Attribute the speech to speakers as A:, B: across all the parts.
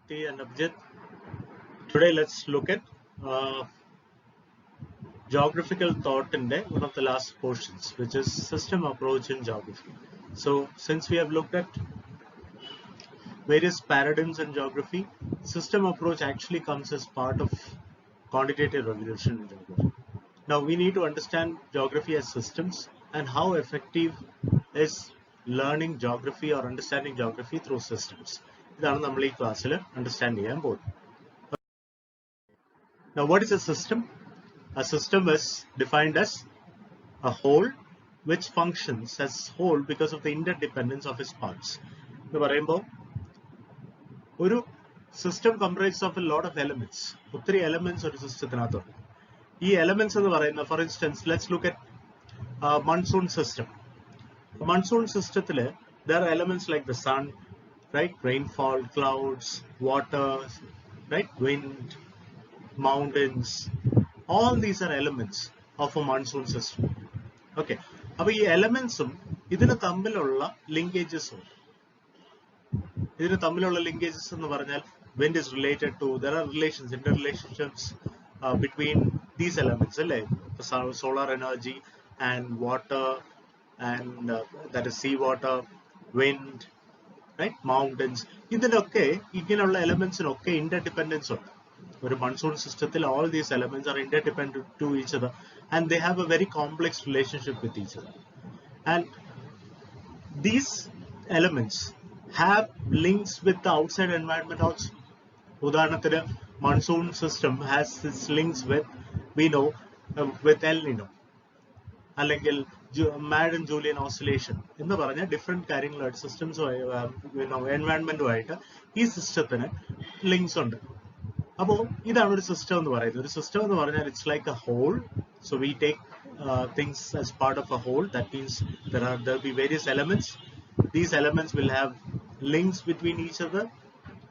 A: Shruti and Abhijit. Today let's look at geographical thought in one of the last portions, which is system approach in geography. So since we have looked at various paradigms in geography, system approach actually comes as part of quantitative revolution in geography. Now we need to understand geography as systems and how effective is learning geography or understanding geography through systems. ഇതാണ് നമ്മൾ ഈ ക്ലാസ്സിൽ understand ചെയ്യാൻ പോകുന്നത്. Now, what is a system? A system is defined as a whole which functions as whole because of the interdependence of its parts. എന്ന് പറയുമ്പോൾ ഒരു system comprise of a lot of elements, ഒത്തിരി elements ഒരു സിസ്റ്റത്തിനകത്തുണ്ട്. ഈ elements എന്ന് പറയുന്ന, for instance let's look at monsoon system. Monsoon സിസ്റ്റത്തിൽ there are elements like the sun, right, rainfall, clouds, water, right, wind, mountains. All these are elements of a monsoon system. Okay, അപ്പോൾ ഈ എലമെന്റ്സും ഇതിന് തമ്മിലുള്ള ലിങ്കേജസും, എന്ന് പറഞ്ഞാൽ wind is related to, there are relations, interrelationships between these elements, അല്ലേ? Solar energy and water, and that is sea water, wind, right, mountains. ഇതിനൊക്കെ ഇങ്ങനെയുള്ള എലമെന്റ്സിനൊക്കെ interdependence ഉണ്ട്. ഒരു മൺസൂൺ സിസ്റ്റത്തിൽ all these elements are interdependent to each other and they have a very complex relationship with each other, and these elements have links with the outside environment also. ഉദാഹരണത്തിന് monsoon system has its links with, we know, with El Nino അല്ലെങ്കിൽ mad and Julian oscillation എന്ന് പറഞ്ഞ different കാര്യങ്ങളായിട്ട് സിസ്റ്റംസും എൻവയൺമെന്റുമായിട്ട് ഈ സിസ്റ്റത്തിന് links ഉണ്ട്. അപ്പോൾ ഇതാണ് ഒരു സിസ്റ്റം എന്ന് പറയുന്നത്. ഒരു സിസ്റ്റം എന്ന് പറഞ്ഞാൽ it's like a hole. So we take things as part of a whole. That means there will be various elements. These elements will have links between each other,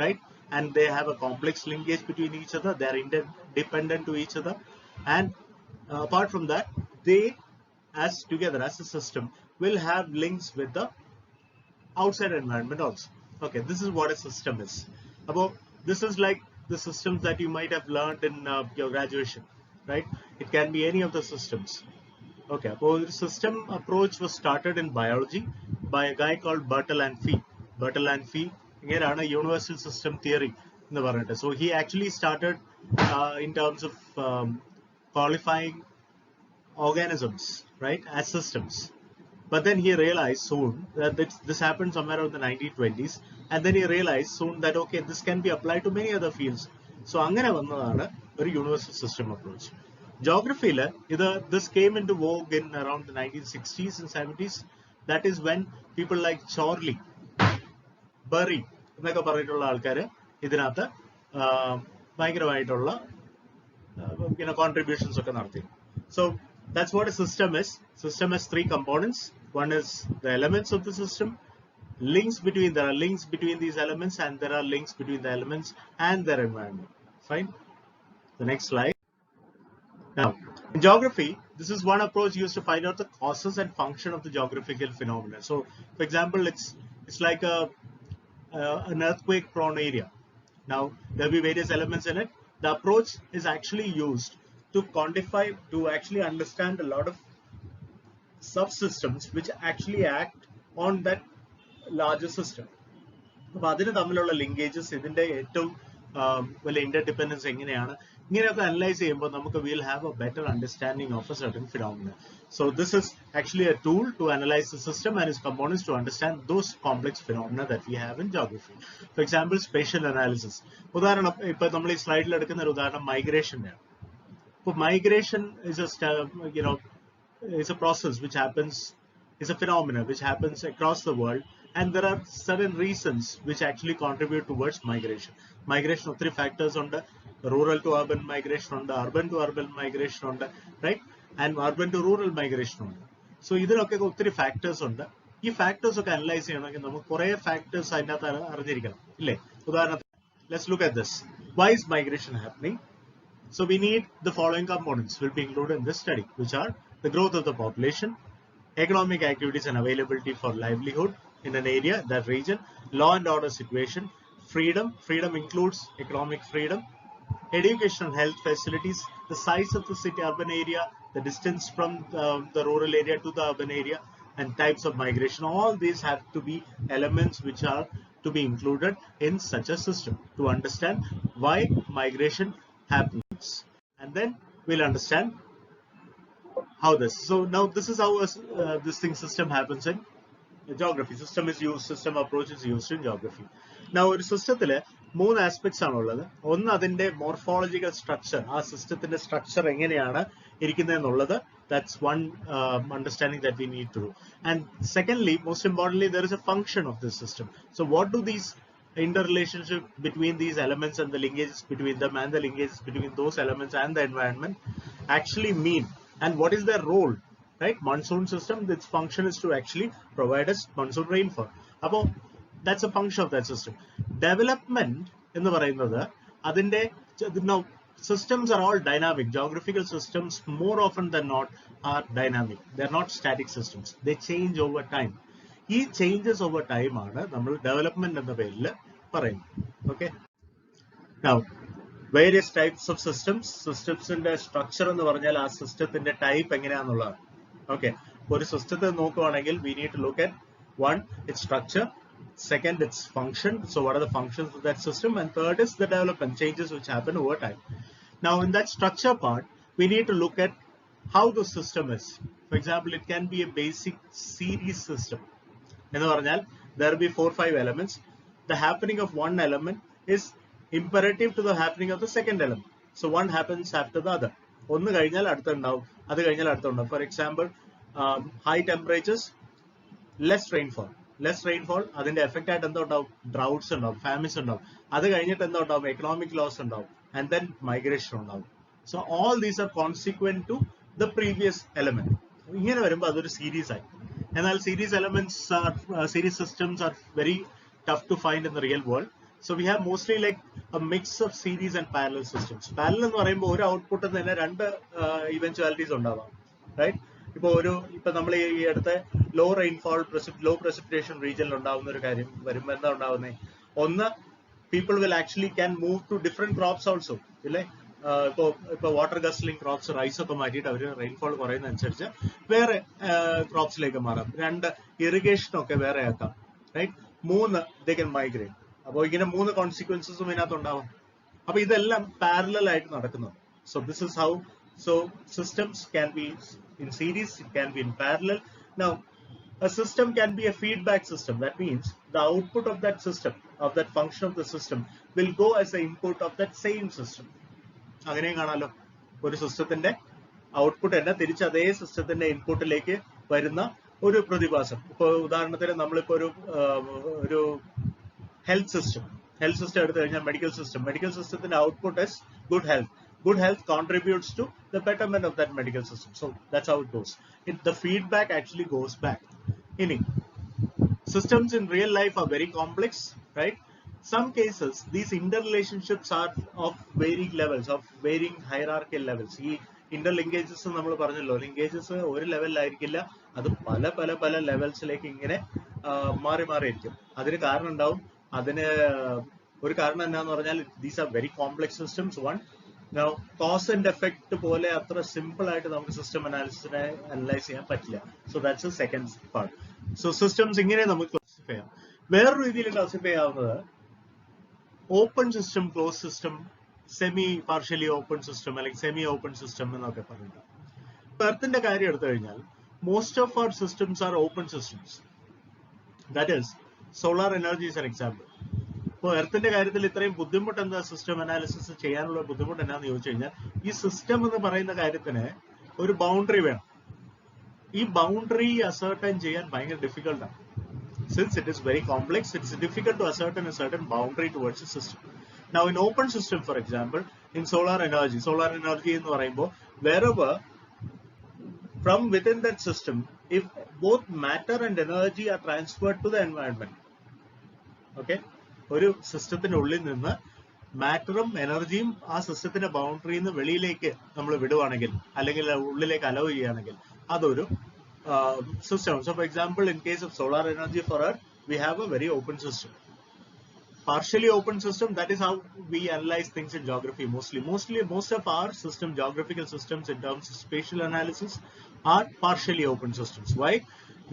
A: right? And they have a complex linkage between each other. They are interdependent to each other, and apart from that, they as together as a system will have links with the outside environment also. Okay, this is what a system is. About this is like the systems that you might have learned in your graduation, right? It can be any of the systems. Okay, so the system approach was started in biology by a guy called Bertalanffy. Here a universal system theory. So he actually started in terms of qualifying organisms, right, as systems. But then he realized soon that this happened somewhere around the 1920s, and then he realized soon that okay, this can be applied to many other fields. So അങ്ങനെ വന്നതാണ് ഒരു universal system approach. Geography this came into vogue in around the 1960s and 70s. That is when people like Chorley, Bury എന്നൊക്കെ പറഞ്ഞിട്ടുള്ള ആൾക്കാര് ഇതിനകത്ത് ഭയങ്കരമായിട്ടുള്ള contributions ഒക്കെ നടത്തി. So that's what a system is. System has three components. One is the elements of the system. There are links between these elements, and there are links between the elements and their environment. Fine. The next slide. Now, in geography, this is one approach used to find out the causes and function of the geographical phenomena. So, for example, it's like an earthquake-prone area. Now, there will be various elements in it. The approach is actually used to quantify, to actually understand a lot of subsystems which actually act on that larger system. അപ്പോൾ അതിന് തമ്മിലുള്ള linkages, ഇതിന്റെ ഏറ്റവും വലിയ interdependence എങ്ങനെയാണ്, ഇങ്ങനെയൊക്കെ analyse ചെയ്യുമ്പോൾ നമുക്ക് will have a better understanding of a certain phenomena. So this is actually a tool to analyse the system and its components to understand those complex phenomena that we have in geography. For example, spatial analysis. ഉദാഹരണം, ഇപ്പൊ നമ്മൾ ഈ സ്ലൈഡിൽ എടുക്കുന്ന ഒരു ഉദാഹരണം മൈഗ്രേഷന്റെ. So migration is a process which happens, is a phenomenon which happens across the world, and there are certain reasons which actually contribute towards migration. Migration of three factors on the rural to urban migration, on the urban to urban migration, on the right, and urban to rural migration on the. So ഇതിലൊക്കെ ഒത്തിരി factors ഉണ്ട്. ഈ factors ഒക്കെ analyse ചെയ്യണമെങ്കിൽ നമുക്ക് കുറെ factors അതിനകത്ത് അറിഞ്ഞിരിക്കണം, ഇല്ലേ? ഉദാഹരണത്തിന്, let's look at this. Why is migration happening? So we need the following components will be included in this study, which are the growth of the population, economic activities and availability for livelihood in an area, that region, law and order situation, freedom. Freedom includes economic freedom, education and health facilities, the size of the city urban area, the distance from the rural area to the urban area, and types of migration. All these have to be elements which are to be included in such a system to understand why migration happens. And then we'll understand how this. So now this is how this thing system happens in geography. System approach is used in geography. Now ഒരു സിസ്റ്റത്തില് മൂന്ന് aspects ആണുള്ളത്. ഒന്ന് അതിന്റെ morphological structure, ആ സിസ്റ്റത്തിന്റെ structure എങ്ങനെയാണ് ഇരിക്കുന്നതെന്നുള്ളത്. That's one understanding that we need to do. And secondly, most importantly, there is a function of this system. So what do these interrelationship between these elements and the linkages between them and the linkages between those elements and the environment actually mean, and what is their role? Right, monsoon system, its function is to actually provide us monsoon rainfall. Appo that's a function of that system. Development ennu parayunnathu adinte, now systems are all dynamic. Geographical systems more often than not are dynamic. They are not static systems. They change over time. These changes over time aanu nammal development enna peril parayunnu. Okay, now various types of systems ന്റെ structure എന്ന് പറഞ്ഞാൽ ആ സിസ്റ്റത്തിന്റെ type എങ്ങനെയാണെന്നുള്ളതാണ്. Okay, ഒരു സിസ്റ്റത്തെ നോക്കുവാണെങ്കിൽ we need to look at one, its structure, second, its function, so what are the functions of that system, and third is the development changes which happen over time. Now in that structure part we need to look at how the system is. For example, it can be a basic series system. എന്ന് പറഞ്ഞാൽ there will be 4-5 elements. The happening of one element is imperative to the happening of the second element. So one happens after the other. ഒന്ന് കഴിഞ്ഞാൽ അടുത്തുണ്ടാവും, അത് കഴിഞ്ഞാൽ അടുത്തുണ്ടാവും. For example, high temperatures, less rainfall, അതിന്റെ effect ആയിട്ട് എന്താ ഉണ്ടാവും? Droughts ഉണ്ടാവും, famines ഉണ്ടാവും. അത് കഴിഞ്ഞിട്ട് എന്താ ഉണ്ടാവും? എക്കണോമിക് ലോസ് ഉണ്ടാവും, and then migration ഉണ്ടാവും. So all these are consequent to the previous element. ഇങ്ങനെ വരുമ്പോൾ അതൊരു സീരീസ് ആയി. എന്നാൽ series elements series systems are very tough to find in the real world. So we have mostly like a mix of series and parallel systems. Parallel എന്ന് പറയുമ്പോൾ ഒരു ഔട്ട്പുട്ടിൽ തന്നെ രണ്ട് ഇവൻച്വാലിറ്റീസ് ഉണ്ടാവാം, റൈറ്റ്? ഇപ്പൊ നമ്മൾ ഈ അടുത്ത ലോ റെയിൻഫോൾ ലോ പ്രസിപ്പിറ്റേഷൻ റീജിയനിൽ ഉണ്ടാവുന്ന ഒരു കാര്യം വരുമ്പോൾ എന്താ ഉണ്ടാവുന്നത്? ഒന്ന്, people will actually can move to different crops also, ഇല്ലേ? ഇപ്പൊ വാട്ടർ ഗസ്ലിംഗ് ക്രോപ്സ്, റൈസ് ഒക്കെ മാറ്റിയിട്ട് അവർ റെയിൻഫോൾ കുറയുന്നതനുസരിച്ച് വേറെ ക്രോപ്സിലേക്ക് മാറാം. രണ്ട്, ഇറിഗേഷൻ ഒക്കെ വേറെ ആക്കാം, റൈറ്റ്? മൂന്ന്, they can migrate. അപ്പോൾ ഇങ്ങനെ മൂന്ന് കോൺസിക്വൻസസും ഇതിനകത്ത് ഉണ്ടാവും. അപ്പൊ ഇതെല്ലാം പാരലൽ ആയിട്ട് നടക്കുന്നു. So this is how, so systems can be in series, it can be in parallel. Now a system can be a feedback system. That means the output of that system, of that function of the system, will go as the input of that same system. അങ്ങനെയും കാണാലോ, ഒരു സിസ്റ്റത്തിന്റെ output തന്നെ തിരിച്ച് അതേ സിസ്റ്റത്തിന്റെ ഇൻപുട്ടിലേക്ക് വരുന്ന ഒരു പ്രതിഭാസം. ഇപ്പൊ ഉദാഹരണത്തിന് നമ്മളിപ്പോ ഒരു health system എടുത്തു കഴിഞ്ഞാൽ മെഡിക്കൽ സിസ്റ്റത്തിന്റെ output is good health contributes to the betterment of that medical system. So that's how it goes. The feedback actually goes back. Systems in real life are very complex, right? Some cases these interrelationships are of varying levels, of varying hierarchical levels. ഈ ഇന്റർലിങ്കേജസ് നമ്മൾ പറഞ്ഞല്ലോ, linkages ഒരു ലെവലിലായിരിക്കില്ല, അത് പല ലെവൽസിലേക്ക് ഇങ്ങനെ മാറി ഇരിക്കും. അതിന് കാരണം ഉണ്ടാവും. അതിന് ഒരു കാരണം എന്താന്ന് പറഞ്ഞാൽ these are very complex systems. One, now cause and effect പോലെ അത്ര സിമ്പിൾ ആയിട്ട് നമുക്ക് സിസ്റ്റം അനാലിസിസിനെ അനലൈസ് ചെയ്യാൻ പറ്റില്ല. So that's a second part. So systems ഇങ്ങനെ നമുക്ക് ക്ലാസിഫൈ ചെയ്യാം. വേറൊരു രീതിയിൽ ക്ലാസിഫൈ ചെയ്യാവുന്നത് open system, close system, semi partially open system അല്ലെങ്കിൽ സെമി ഓപ്പൺ സിസ്റ്റം എന്നൊക്കെ പറഞ്ഞിട്ട്. എർത്തിന്റെ കാര്യം എടുത്തു കഴിഞ്ഞാൽ most of our systems are open systems. That is solar energy is an example. ഇപ്പോൾ എർത്തിന്റെ കാര്യത്തിൽ ഇത്രയും ബുദ്ധിമുട്ട് എന്താ, സിസ്റ്റം അനാലിസിസ് ചെയ്യാനുള്ള ബുദ്ധിമുട്ട് എന്താണെന്ന് ചോദിച്ചു കഴിഞ്ഞാൽ, ഈ സിസ്റ്റം എന്ന് പറയുന്ന കാര്യത്തിന് ഒരു ബൗണ്ടറി വേണം. ഈ ബൗണ്ടറി അസർട്ടൈൻ ചെയ്യാൻ ഭയങ്കര ഡിഫിക്കൽട്ടാണ്. Since it is very complex, it is difficult to ascertain a certain boundary towards the system. Now in open system, for example, in solar energy എന്ന് പറയുമ്പോൾ wherever from within that system, if both matter and energy are transferred to the environment, okay, ഒരു സിസ്റ്റത്തിന്റെ ഉള്ളിൽ നിന്ന് മാറ്ററും എനർജിയും ആ സിസ്റ്റത്തിന്റെ ബൗണ്ടറിയിൽ നിന്ന് വെളിയിലേക്ക് നമ്മൾ വിടുവാണെങ്കിൽ അല്ലെങ്കിൽ ഉള്ളിലേക്ക് അലോ ചെയ്യുകയാണെങ്കിൽ അതൊരു system. So for example, in case of solar energy for Earth, we have a very open system. partially open system, that is how we analyze things in geography mostly. Most of our system, geographical systems in terms of spatial analysis, are partially open systems. Why?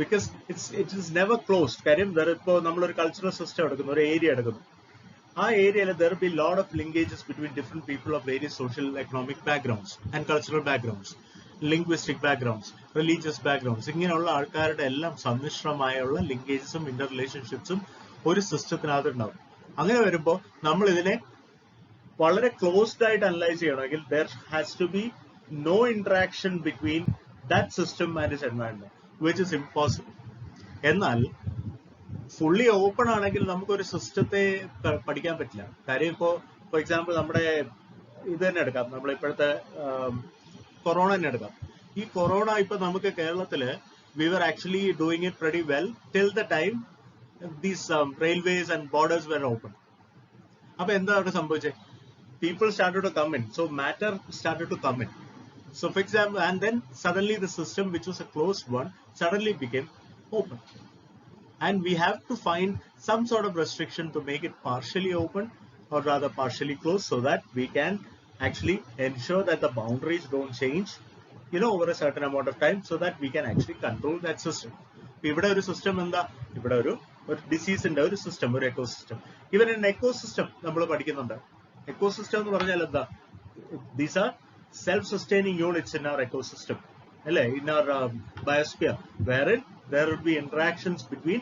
A: Because it is never closed. Karim, there is a cultural system, an area. Area, there will be a lot of linkages between different people of various social, economic backgrounds and cultural backgrounds, linguistic backgrounds, religious backgrounds. ഇങ്ങനെയുള്ള ആൾക്കാരുടെ എല്ലാം സമ്മിശ്രമായുള്ള ലിങ്കേജസും Inter റിലേഷൻഷിപ്സും ഒരു സിസ്റ്റത്തിനകത്ത് ഉണ്ടാവും. അങ്ങനെ വരുമ്പോൾ നമ്മൾ ഇതിനെ വളരെ ക്ലോസ്ഡ് ആയിട്ട് അനലൈസ് ചെയ്യണമെങ്കിൽ there has to be no interaction between that system and its environment, which is impossible. എന്നാൽ ഫുള്ളി ഓപ്പൺ ആണെങ്കിൽ നമുക്കൊരു സിസ്റ്റത്തെ പഠിക്കാൻ പറ്റില്ല. കാര്യം ഇപ്പോൾ ഫോർ എക്സാമ്പിൾ നമ്മുടെ ഇത് തന്നെ എടുക്കാം, നമ്മൾ ഇപ്പോഴത്തെ കൊറോണ തന്നെ എടുക്കാം. ഈ കൊറോണ ഇപ്പൊ നമുക്ക് കേരളത്തില് we were actually doing it pretty well till the time these railways and borders were open. അപ്പൊ എന്താ അവിടെ സംഭവിച്ചത്? People started to come in, so matter started to come in. So for example, and then suddenly the system, which was a closed one, suddenly became open. And we have to find some sort of restriction to make it partially open, or rather partially closed, so that we can actually ensure that the boundaries don't change, over a certain amount of time, so that we can actually control that system. ഇവിടെ ഒരു system എന്താ? ഇവിടെ ഒരു ഡിസീസിന്റെ ഒരു system, ഒരു ecosystem. ഇവൻ an ecosystem നമ്മൾ പഠിക്കുന്നുണ്ട്. എക്കോസിസ്റ്റം എന്ന് പറഞ്ഞാൽ എന്താ? These are self-sustaining units in our ecosystem, in our biosphere, wherein there will be interactions between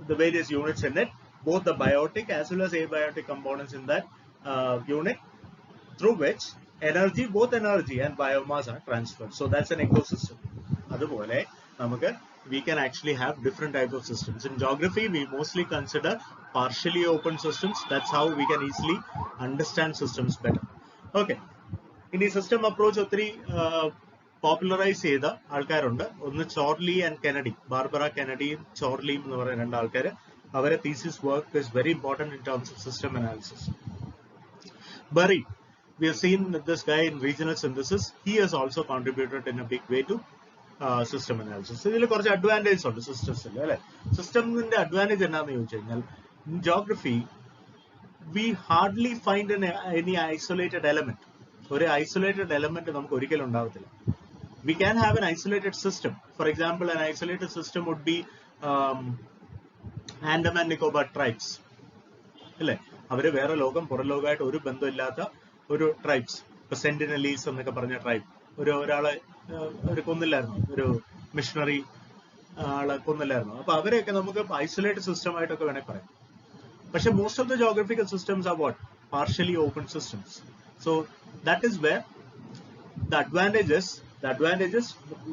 A: the various units in it, both the biotic as well as abiotic components in that unit, through which both energy and biomass are transferred. So that's an ecosystem. Adupole namakku we can actually have different types of systems. In geography, we mostly consider partially open systems. That's how we can easily understand systems better. Okay. In the system approach, three popularize ചെയ്ത ആൾക്കാരുണ്ട്. ഒന്ന് ചോർലി and Kennedy, Barbara കെനഡിയും ചോർലിയും എന്ന് പറയുന്ന രണ്ട് ആൾക്കാർ. അവരെ thesis work is very important in terms of system analysis. Burry, we have seen this guy in regional synthesis. He has also contributed in a big way to system analysis. ഇതിൽ കുറച്ച് advantage ഉണ്ട് സിസ്റ്റംസിൽ, അല്ലെ? സിസ്റ്റമിന്റെ advantage എന്താണെന്ന് ചോദിച്ചു കഴിഞ്ഞാൽ, in geography we hardly find any isolated element. ഒരു isolated element നമുക്ക് ഒരിക്കലും ഉണ്ടാവത്തില്ല. We can have an isolated system. For example, an isolated system would be Andaman Nicobar tribes. അല്ലേ? അവര് വേറെ ലോകം, പുറം ലോകമായിട്ട് ഒരു ബന്ധമില്ലാത്ത ഒരു ട്രൈബ്സ്. ഇപ്പൊ സെന്റിനലീസ് എന്നൊക്കെ പറഞ്ഞ ട്രൈബ്, ഒരാളെ കൊന്നില്ലായിരുന്നു, ഒരു മിഷണറി ആളെ കൊന്നില്ലായിരുന്നു. അപ്പൊ അവരെയൊക്കെ നമുക്ക് ഐസൊലേറ്റഡ് സിസ്റ്റം ആയിട്ടൊക്കെ വേണമെങ്കിൽ പറയാം. പക്ഷെ most of the geographical systems are what? Partially open systems. So that is where the advantages,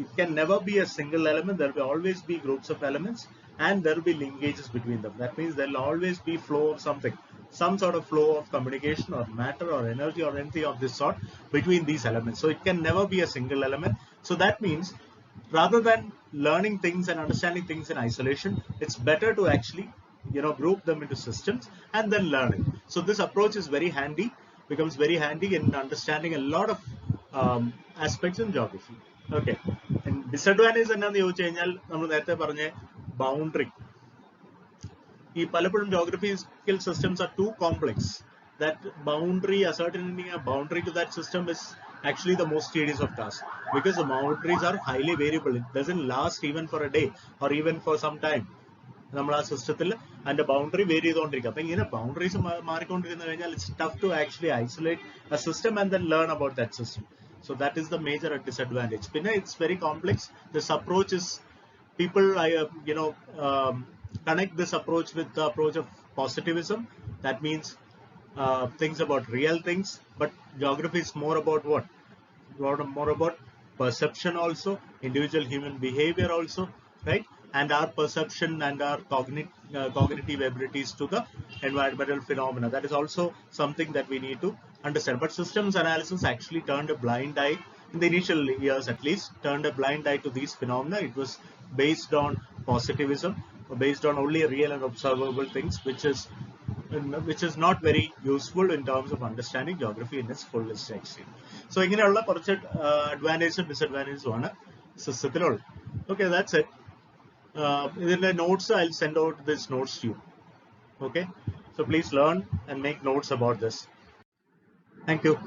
A: it can never be a single element. There will always be groups of elements, and there will be linkages between them. That means there will always be flow of something, some sort of flow of communication or matter or energy or anything of this sort between these elements. So it can never be a single element. So that means rather than learning things and understanding things in isolation, it's better to actually group them into systems and then learning. So this approach is becomes very handy in understanding a lot of aspects in geography. Okay. And disadvantage എന്താന്ന് ചോദിച്ചു കഴിഞ്ഞാൽ, നമ്മൾ നേരത്തെ പറഞ്ഞ boundary. ഈ പലപ്പോഴും geographical systems are too complex. That ascertaining a boundary to that system is actually the most tedious of tasks, because the boundaries are highly variable. It doesn't last even for a day or even for some time. നമ്മൾ ആ സിസ്റ്റത്തിൽ അതിന്റെ boundary vary ചെയ്തുകൊണ്ടിരിക്കും. അപ്പൊ ഇങ്ങനെ boundaries മാറിക്കൊണ്ടിരുന്നു കഴിഞ്ഞാൽ it's tough to actually isolate a system and then learn about that system. So that is the major disadvantage. പിന്നെ it's very complex. This approach is people connect this approach with the approach of positivism. That means things about real things, but geography is more about what? More about perception also, individual human behavior also, right? And our perception and our cognitive abilities to the environmental phenomena. That is also something that we need to understand. But systems analysis actually turned a blind eye, in the initial years at least, turned a blind eye to these phenomena. It was based on positivism, based on only real and observable things, which is not very useful in terms of understanding geography in its fullest extent. So ഇങ്ങനെയുള്ള കുറച്ച് അഡ്വാൻറ്റേജും ഡിസഡ്വാൻറ്റേജും ആണ് സിസ്റ്റത്തിലുള്ളത്. Okay, that's it. In the notes, I'll send out this notes to you. Okay, so please learn and make notes about this. Thank you.